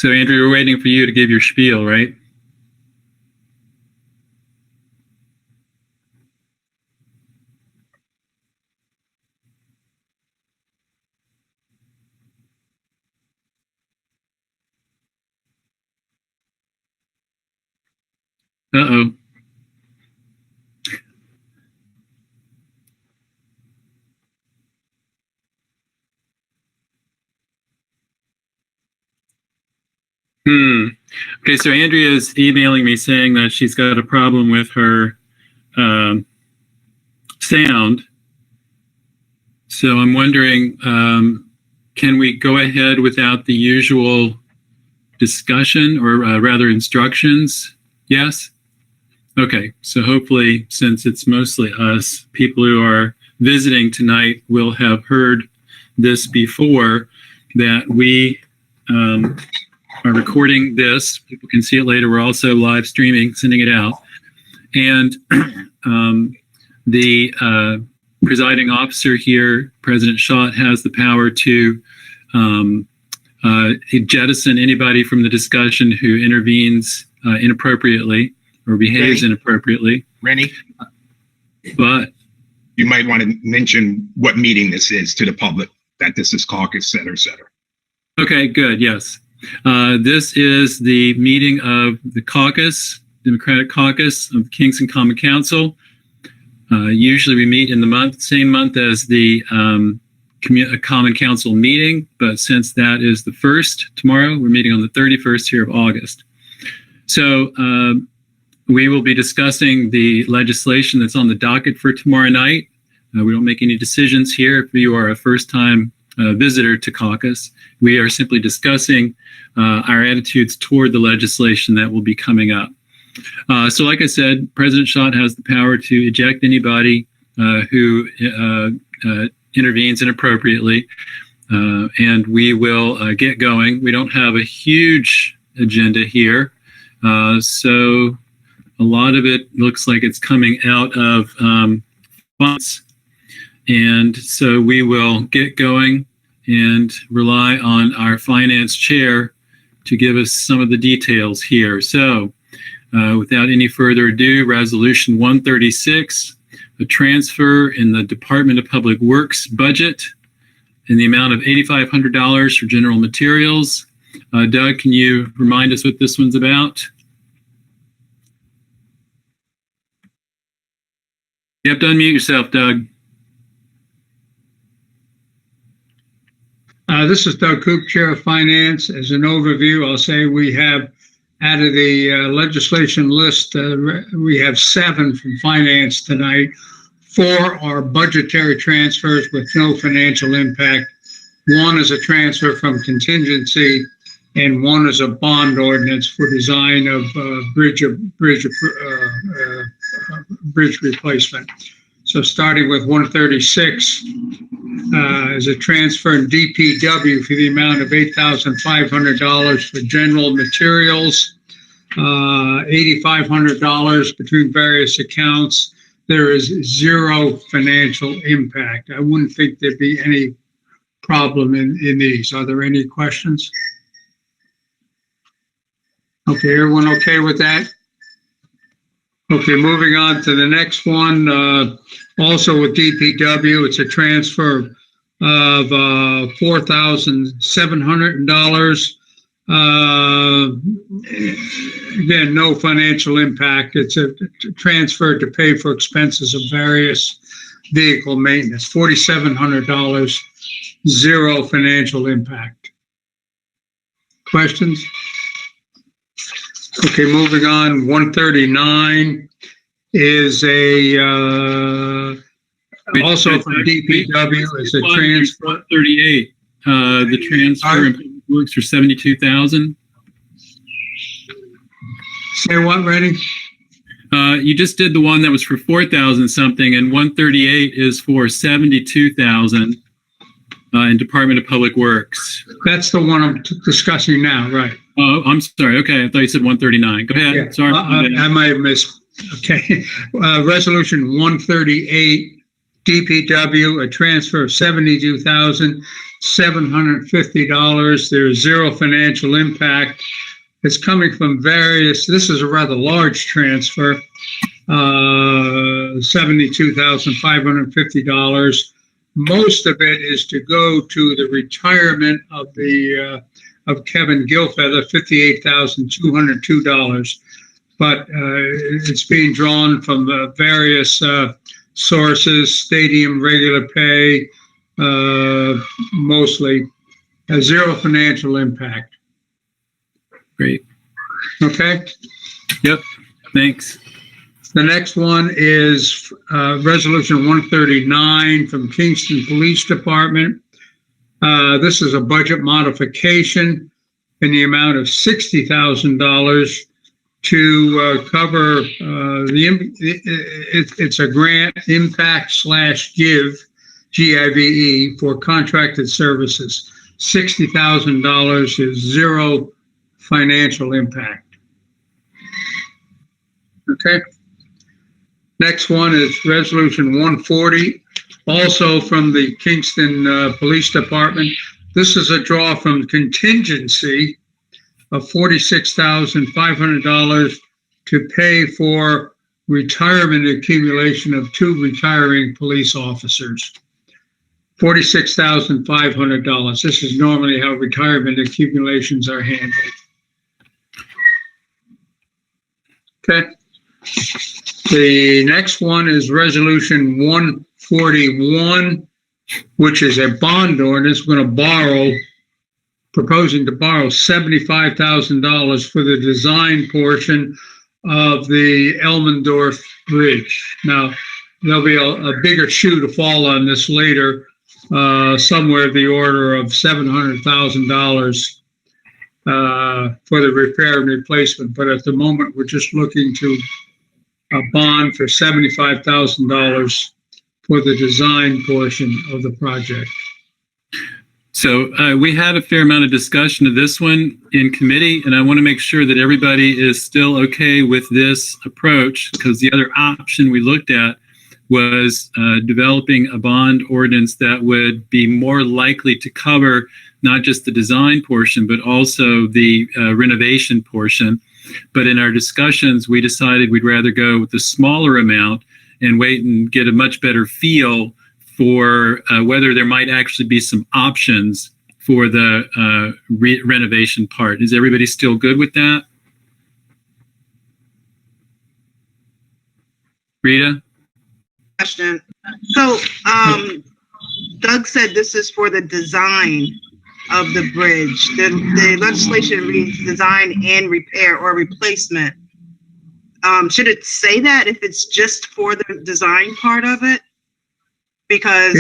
So, Andrew, we're waiting for you to give your spiel, right? Uh-oh. Okay, so Andrea is emailing me saying that she's got a problem with her sound. So I'm wondering, can we go ahead without the usual discussion, or rather instructions? Yes? Okay, so hopefully, since it's mostly us, people who are visiting tonight will have heard this before, that we are recording this. People can see it later. We're also live streaming, sending it out. And the presiding officer here, President Schott, has the power to jettison anybody from the discussion who intervenes inappropriately or behaves inappropriately. Rennie? But you might want to mention what meeting this is to the public, that this is Caucus, et cetera. Okay, good, yes. This is the meeting of the Caucus, Democratic Caucus of the Kingston Common Council. Usually we meet in the same month as the Common Council meeting, but since that is the first, tomorrow, we're meeting on the 31st here of August. So we will be discussing the legislation that's on the docket for tomorrow night. We don't make any decisions here. If you are a first-time visitor to Caucus, we are simply discussing our attitudes toward the legislation that will be coming up. So like I said, President Schott has the power to eject anybody who intervenes inappropriately, and we will get going. We don't have a huge agenda here, so a lot of it looks like it's coming out of funds. And so we will get going and rely on our finance chair to give us some of the details here. So without any further ado, Resolution 136, a transfer in the Department of Public Works budget in the amount of $8,500 for general materials. Doug, can you remind us what this one's about? You have to unmute yourself, Doug. This is Doug Coop, Chair of Finance. As an overview, I'll say we have, out of the legislation list, we have 7 from Finance tonight. 4 are budgetary transfers with no financial impact. 1 is a transfer from contingency, and 1 is a bond ordinance for design of bridge replacement. So starting with 136 is a transfer in DPW for the amount of $8,500 for general materials, $8,500 between various accounts. There is 0 financial impact. I wouldn't think there'd be any problem in these. Are there any questions? Okay, everyone okay with that? Okay, moving on to the next one. Also with DPW, it's a transfer of $4,700. Again, no financial impact. It's a transfer to pay for expenses of various vehicle maintenance. $4,700, 0 financial impact. Questions? Okay, moving on. 139 is a also from DPW. Is a transfer. 138. The transfer in public works for $72,000. Say what, Rennie? You just did the one that was for 4,000 something, and 138 is for 72,000 in Department of Public Works. That's the one I'm discussing now, right? Oh, I'm sorry. Okay, I thought you said 139. Go ahead. Yeah. Sorry. I might have missed. Okay. Resolution 138, DPW, a transfer of $72,000 $750. There's zero financial impact. It's coming from various, this is a rather large transfer, $72,550. Most of it is to go to the retirement of Kevin Gilfeather, $58,202. But it's being drawn from various sources, stadium regular pay, mostly, zero financial impact. Great. Okay. Yep. Thanks. The next one is Resolution 139 from Kingston Police Department. This is a budget modification in the amount of $60,000 to cover it's a grant impact/give, GIVE, for contracted services. $60,000 is zero financial impact. Okay. Next one is Resolution 140, also from the Kingston Police Department. This is a draw from contingency of $46,500 to pay for retirement accumulation of 2 retiring police officers. $46,500. This is normally how retirement accumulations are handled. Okay. The next one is Resolution 141, which is a bond ordinance. We're going to proposing to borrow $75,000 for the design portion of the Elmendorf Bridge. Now, there'll be a bigger shoe to fall on this later, somewhere the order of $700,000 for the repair and replacement. But at the moment, we're just looking to a bond for $75,000 for the design portion of the project. So we had a fair amount of discussion of this one in committee, and I want to make sure that everybody is still okay with this approach, because the other option we looked at was developing a bond ordinance that would be more likely to cover not just the design portion, but also the renovation portion. But in our discussions, we decided we'd rather go with the smaller amount and wait and get a much better feel for whether there might actually be some options for the renovation part. Is everybody still good with that? Rita? Question. So Doug said this is for the design of the bridge. The legislation reads design and repair or replacement. Should it say that if it's just for the design part of it? Because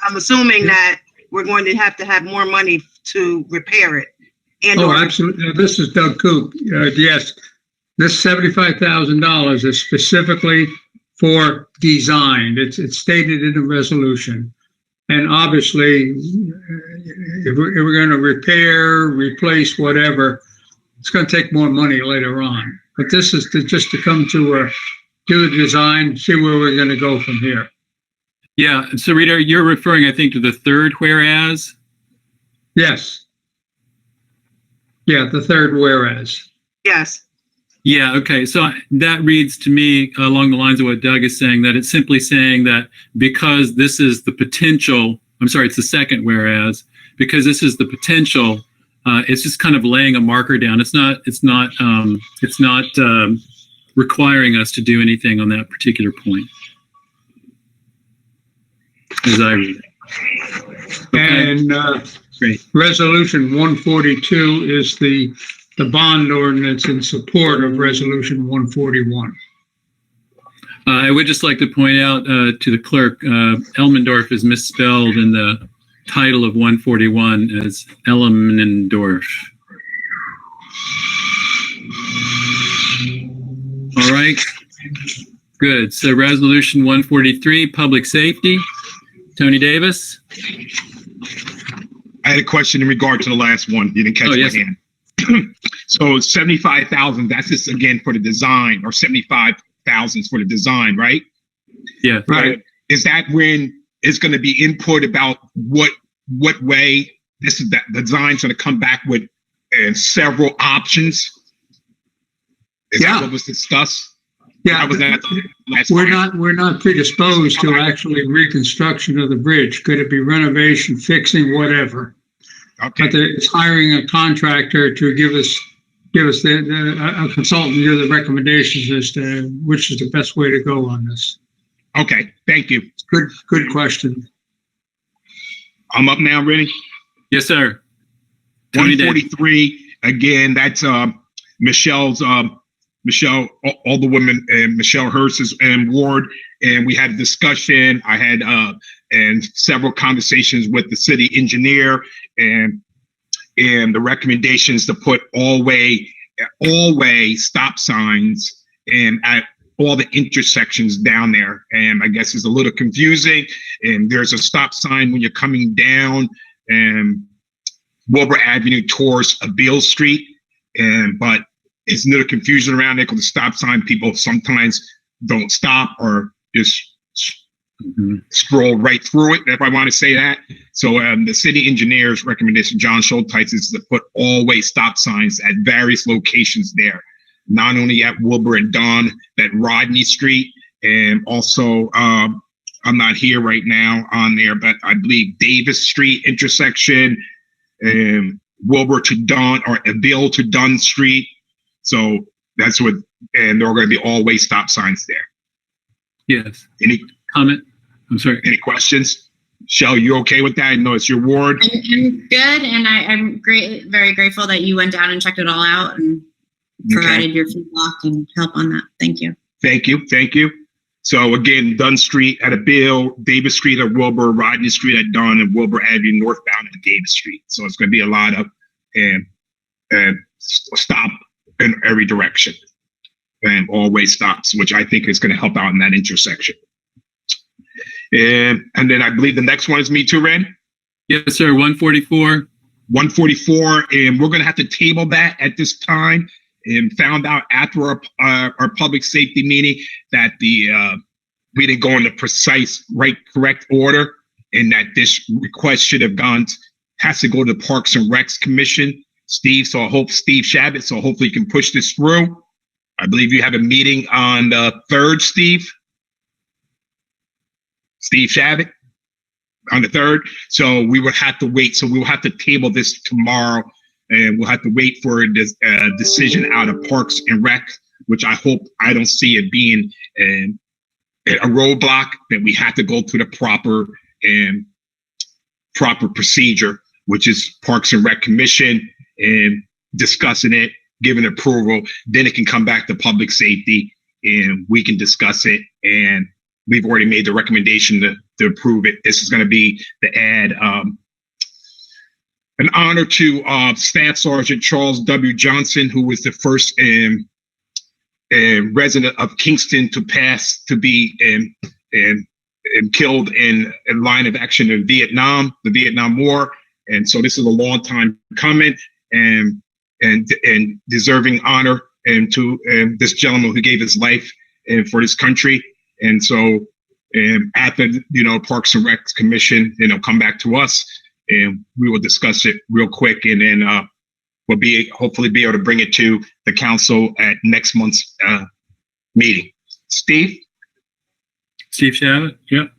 I'm assuming that we're going to have more money to repair it. Absolutely. This is Doug Coop. Yes, this $75,000 is specifically for design. It's stated in the resolution. And obviously, if we're going to repair, replace, whatever, it's going to take more money later on. But this is just to come to do the design, see where we're going to go from here. Yeah. So, Rita, you're referring, I think, to the third whereas? Yes. Yeah, the third whereas. Yes. Yeah, okay. So that reads to me along the lines of what Doug is saying, that it's simply saying that because this is the potential, it's the second whereas, because this is the potential, it's just kind of laying a marker down. It's not requiring us to do anything on that particular point, as I read it. Okay. And Great. Resolution 142 is the bond ordinance in support of Resolution 141. I would just like to point out to the clerk, Elmendorf is misspelled in the title of 141 as Elmendorf. All right. Good. So Resolution 143, public safety. Tony Davis. I had a question in regard to the last one. You didn't catch my hand. So 75,000, that's just again for the design, or 75,000 for the design, right? Yeah. Right. Is that when it's going to be input about what what way the design's going to come back with several options? Is that what was discussed? Yeah, that was that last we're time. we're not predisposed to actually reconstruction of the bridge. Could it be renovation, fixing, whatever? Okay. But it's hiring a contractor to give us a consultant to give the recommendations as to which is the best way to go on this. Okay. Thank you. Good question. I'm up now, ready? Yes, sir. Tony Day. 143. Again, that's Michelle, all the women, and Michelle Hurst's ward, and we had a discussion. I had and several conversations with the city engineer, and the recommendations to put all way stop signs and at all the intersections down there. And I guess it's a little confusing. And there's a stop sign when you're coming down Wilbur Avenue towards Beale Street, but it's a little confusion around there because the stop sign, people sometimes don't stop or just scroll right through it, if I want to say that. So the city engineer's recommendation, John Schulteis, is to put all-way stop signs at various locations there, not only at Wilbur and Dunn, at Rodney Street, and also, I'm not here right now on there, but I believe Davis Street intersection, Wilbur to Dunn, or Beale to Dunn Street. So that's what, and there are going to be all-way stop signs there. Yes. Any comment? I'm sorry. Any questions? Shell, you okay with that? I know it's your ward. I'm good, and I'm very grateful that you went down and checked it all out and provided your feedback and help on that. Thank you. Thank you. Thank you. So again, Dunn Street at Beale, Davis Street at Wilbur, Rodney Street at Dunn, and Wilbur Avenue northbound at Davis Street. So it's going to be a lot of stop in every direction and always stops, which I think is going to help out in that intersection. And then I believe the next one is me too, Ren? Yes, sir. 144. 144, and we're going to have to table that at this time. And found out after our public safety meeting that we didn't go in the precise correct order, and that this request has to go to the Parks and Recs Commission. Steve Shabbat, so hopefully you can push this through. I believe you have a meeting on the 3rd, Steve Shabbat, on the 3rd. So we would have to wait. So we will have to table this tomorrow, and we'll have to wait for a decision out of Parks and Rec, which I don't see it being a roadblock, that we have to go through the proper procedure, which is Parks and Rec Commission, and discussing it, giving approval. Then it can come back to public safety, and we can discuss it. And we've already made the recommendation to approve it. This is going to be to add an honor to Staff Sergeant Charles W. Johnson, who was the first resident of Kingston to be killed in a line of action in Vietnam, the Vietnam War. And so this is a long time coming, and deserving honor, and to this gentleman who gave his life for this country. And so after, Parks and Rec Commission, come back to us, and we will discuss it real quick, and then we'll hopefully be able to bring it to the council at next month's meeting. Steve Shabbat. Yep.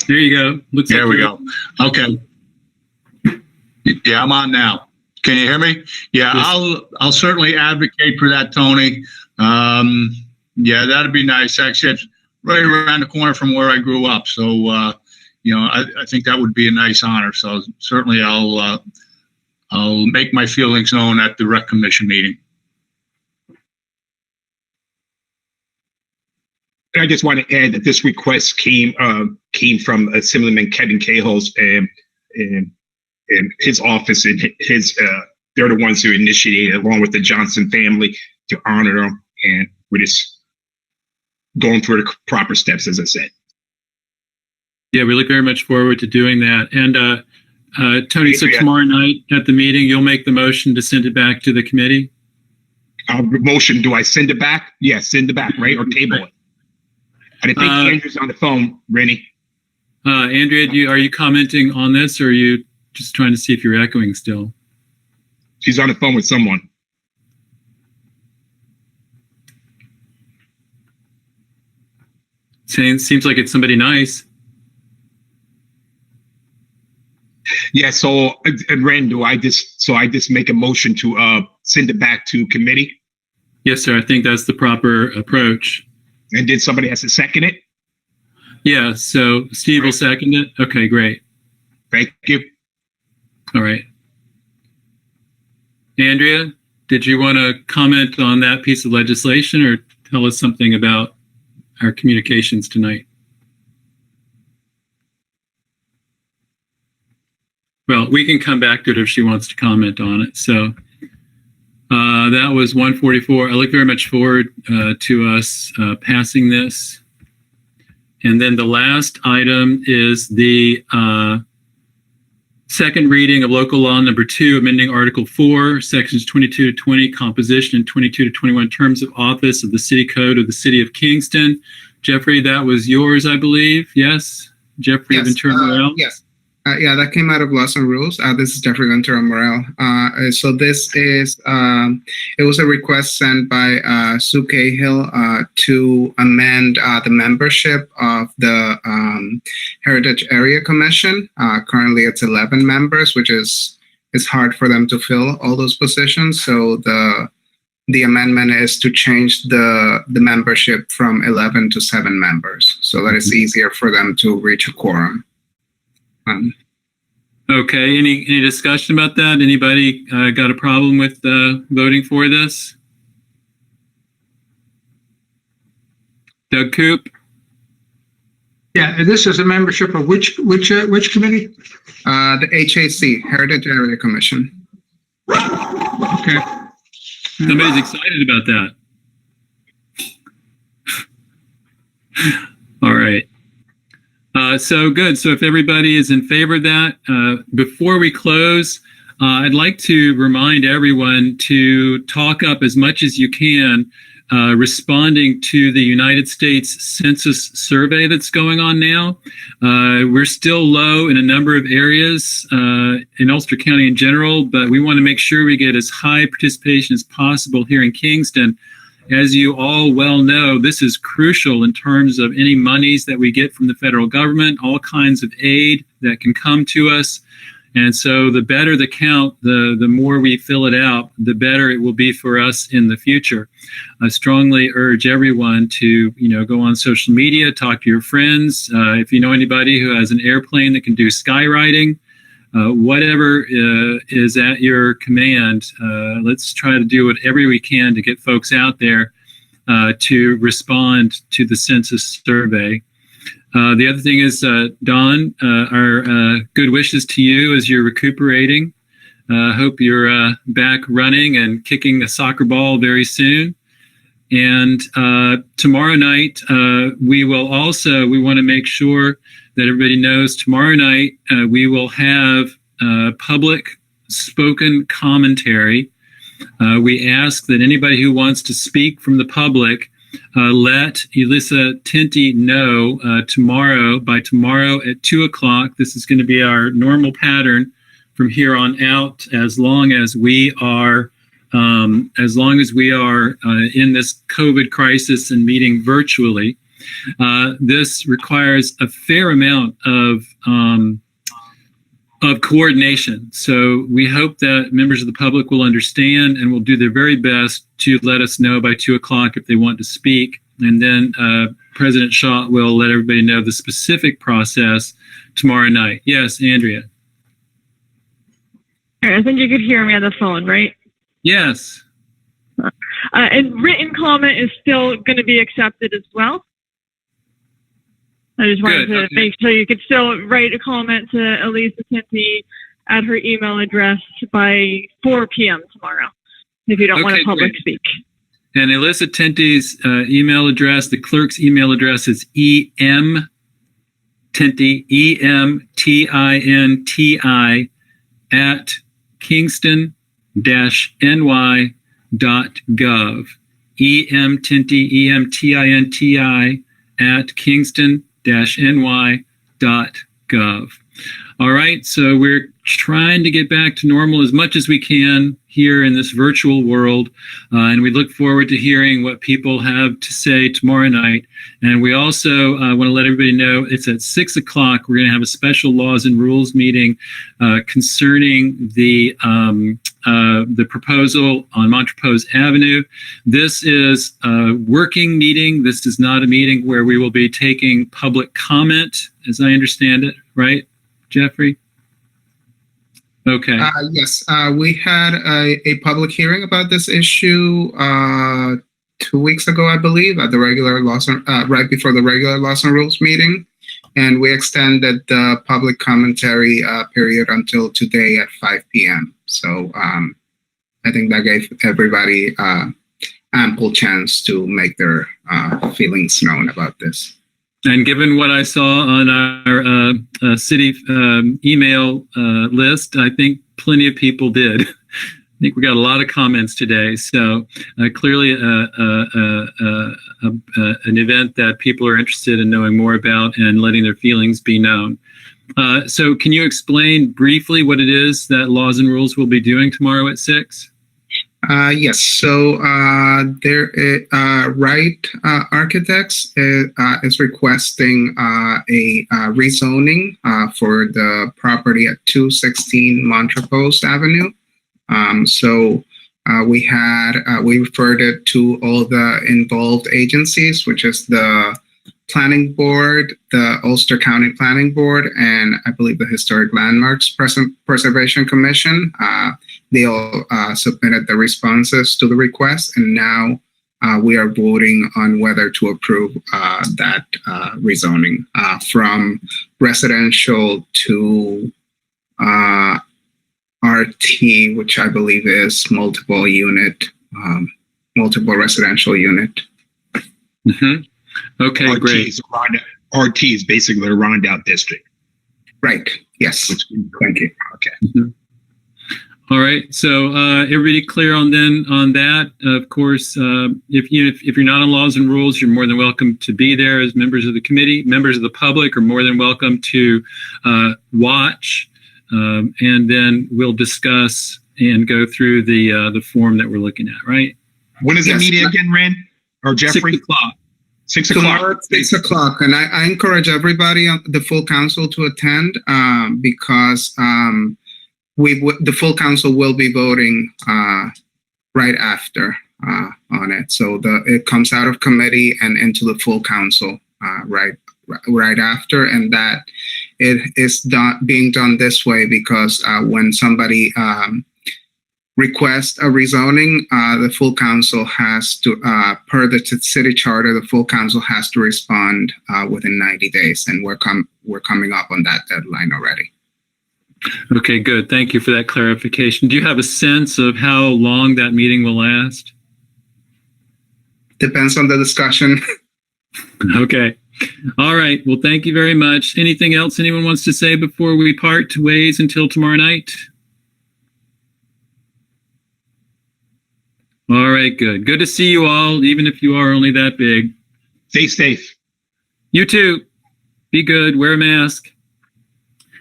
There you go. There we go. Okay. Yeah, I'm on now. Can you hear me? Yeah, yes. I'll certainly advocate for that, Tony. Yeah, that'd be nice. Actually, it's right around the corner from where I grew up. So, I think that would be a nice honor. So certainly I'll make my feelings known at the Rec Commission meeting. I just want to add that this request came from Assemblyman Kevin Cahill's and his office, and they're the ones who initiated, along with the Johnson family, to honor them, and we're just going through the proper steps, as I said. Yeah, we look very much forward to doing that. And Tony, so tomorrow night at the meeting, you'll make the motion to send it back to the committee? Motion, do I send it back? Yes, send it back, right? Or table it? I think Andrew's on the phone, Rennie. Andrea, are you commenting on this, or are you just trying to see if you're echoing still? She's on the phone with someone. Seems like it's somebody nice. Yeah, so, and Ren, I just make a motion to send it back to committee? Yes, sir. I think that's the proper approach. And did somebody has to second it? Yeah, so Steve will second it. Okay, great. Thank you. All right. Andrea, did you want to comment on that piece of legislation or tell us something about our communications tonight? Well, we can come back to it if she wants to comment on it. So that was 144. I look very much forward to us passing this. And then the last item is the second reading of local law number 2, amending Article 4, sections 22 to 20, composition, and 22 to 21 terms of office of the City Code of the City of Kingston. Jeffrey, that was yours, I believe. Yes? Jeffrey Ventura Morel? Yes. Yeah, that came out of Laws and Rules. This is Jeffrey Ventura Morel. So this is, it was a request sent by Sue Cahill to amend the membership of the Heritage Area Commission. Currently it's 11 members, which is hard for them to fill all those positions. So the amendment is to change the membership from 11 to 7 members, so that it's easier for them to reach a quorum. Okay. Any discussion about that? Anybody got a problem with voting for this? Doug Coop? Yeah, and this is a membership of which committee? The HAC, Heritage Area Commission. Okay. Somebody's excited about that. All right. So good. So if everybody is in favor of that, before we close, I'd like to remind everyone to talk up as much as you can, responding to the United States Census survey that's going on now. We're still low in a number of areas in Ulster County in general, but we want to make sure we get as high participation as possible here in Kingston. As you all well know, this is crucial in terms of any monies that we get from the federal government, all kinds of aid that can come to us. And so the better the count, the more we fill it out, the better it will be for us in the future. I strongly urge everyone to, go on social media, talk to your friends. If you know anybody who has an airplane that can do skywriting, whatever is at your command, let's try to do whatever we can to get folks out there to respond to the census survey. The other thing is, Don, our good wishes to you as you're recuperating. Hope you're back running and kicking the soccer ball very soon. And tomorrow night, we want to make sure that everybody knows tomorrow night we will have public spoken commentary. We ask that anybody who wants to speak from the public let Elissa Tinty know by tomorrow at 2:00. This is going to be our normal pattern from here on out, as long as we are in this COVID crisis and meeting virtually. This requires a fair amount of coordination. So we hope that members of the public will understand and will do their very best to let us know by 2:00 if they want to speak. And then President Shaw will let everybody know the specific process tomorrow night. Yes, Andrea. I think you could hear me on the phone, right? Yes. And written comment is still going to be accepted as well. I just wanted to make sure you could still write a comment to Elissa Tinty at her email address by 4 p.m. tomorrow, if you don't want to public speak. And Elissa Tinty's email address, the clerk's email address is emtinti, EMTINTI, at kingston-ny.gov. EMTINTI at kingston-ny.gov. All right, so we're trying to get back to normal as much as we can here in this virtual world, and we look forward to hearing what people have to say tomorrow night. And we also want to let everybody know it's at 6 o'clock. We're going to have a special laws and rules meeting concerning the proposal on Montrepose Avenue. This is a working meeting. This is not a meeting where we will be taking public comment, as I understand it, right, Jeffrey? Okay. Yes, we had a public hearing about this issue 2 weeks ago, I believe, at the regular laws, right before the regular laws and rules meeting, and we extended the public commentary period until today at 5 p.m. So I think that gave everybody ample chance to make their feelings known about this. And given what I saw on our city email list, I think plenty of people did. I think we got a lot of comments today. So clearly an event that people are interested in knowing more about and letting their feelings be known. So can you explain briefly what it is that Laws and Rules will be doing tomorrow at 6? Yes, so there is, Wright Architects is requesting a rezoning for the property at 216 Montrepose Avenue. So we referred it to all the involved agencies, which is the Planning Board, the Ulster County Planning Board, and I believe the Historic Landmarks Preservation Commission. They all submitted the responses to the request, and now we are voting on whether to approve that rezoning from residential to RT, which I believe is multiple residential unit. Mm-hmm. Okay, RT great. RT is basically a Rondout district. Right. Yes. Thank you. Okay. Mm-hmm. All right. So everybody clear on that? Of course, if you're not on Laws and Rules, you're more than welcome to be there as members of the committee. Members of the public are more than welcome to watch, and then we'll discuss and go through the form that we're looking at. Right. When is the meeting again, Rand or Jeffrey? 6 o'clock. 6 o'clock. 6 o'clock, and I encourage everybody on the full council to attend because the full council will be voting right after on it. So it comes out of committee and into the full council right after, and that it is being done this way because when somebody request a rezoning, the full council has to, per the city charter, the full council has to respond within 90 days, and we're coming up on that deadline already. Okay, good. Thank you for that clarification. Do you have a sense of how long that meeting will last? Depends on the discussion. Okay. All right. Well, thank you very much. Anything else anyone wants to say before we part ways until tomorrow night? All right, good. Good to see you all, even if you are only that big. Stay safe. You too. Be good. Wear a mask.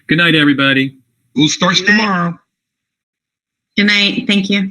Good night, everybody. Who starts tomorrow? Good night. Thank you.